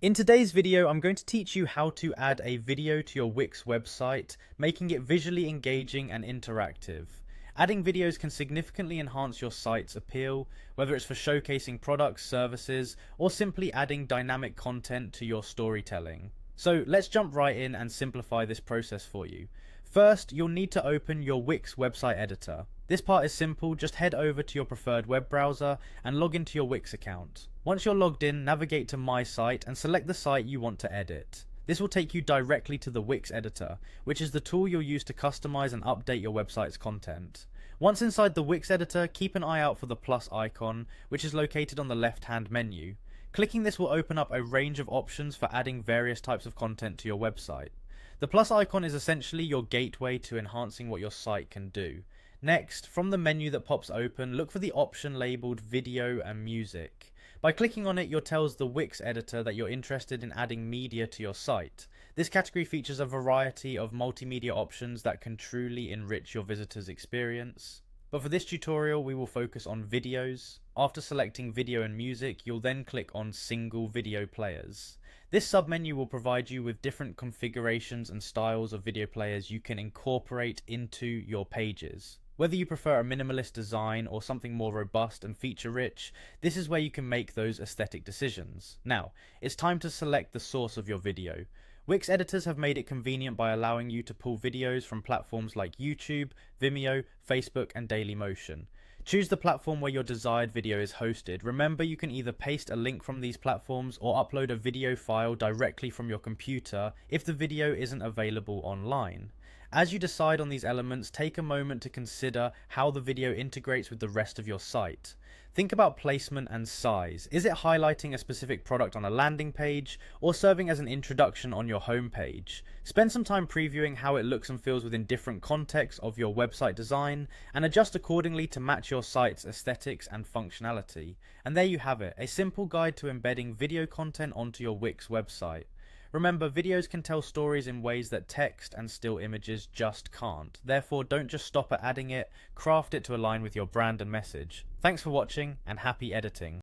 In today's video, I'm going to teach you how to add a video to your Wix website, making it visually engaging and interactive. Adding videos can significantly enhance your site's appeal, whether it's for showcasing products, services, or simply adding dynamic content to your storytelling. So let's jump right in and simplify this process for you. First, you'll need to open your Wix website editor. This part is simple, just head over to your preferred web browser and log into your Wix account. Once you're logged in, navigate to My Site and select the site you want to edit. This will take you directly to the Wix editor, which is the tool you'll use to customize and update your website's content. Once inside the Wix editor, keep an eye out for the plus icon, which is located on the left-hand menu. Clicking this will open up a range of options for adding various types of content to your website. The plus icon is essentially your gateway to enhancing what your site can do. Next, from the menu that pops open, look for the option labelled Video and Music. By clicking on it, you'll tell the Wix editor that you're interested in adding media to your site. This category features a variety of multimedia options that can truly enrich your visitor's experience. But for this tutorial, we will focus on videos. After selecting video and music, you'll then click on single video players. This submenu will provide you with different configurations and styles of video players you can incorporate into your pages. Whether you prefer a minimalist design or something more robust and feature-rich, this is where you can make those aesthetic decisions. Now, it's time to select the source of your video. Wix editors have made it convenient by allowing you to pull videos from platforms like YouTube, Vimeo, Facebook, and Dailymotion. Choose the platform where your desired video is hosted. Remember, you can either paste a link from these platforms or upload a video file directly from your computer if the video isn't available online. As you decide on these elements, take a moment to consider how the video integrates with the rest of your site. Think about placement and size. Is it highlighting a specific product on a landing page or serving as an introduction on your home page? Spend some time previewing how it looks and feels within different contexts of your website design and adjust accordingly to match your site's aesthetics and functionality. And there you have it, a simple guide to embedding video content onto your Wix website. Remember, videos can tell stories in ways that text and still images just can't. Therefore, don't just stop at adding it, craft it to align with your brand and message. Thanks for watching, and happy editing.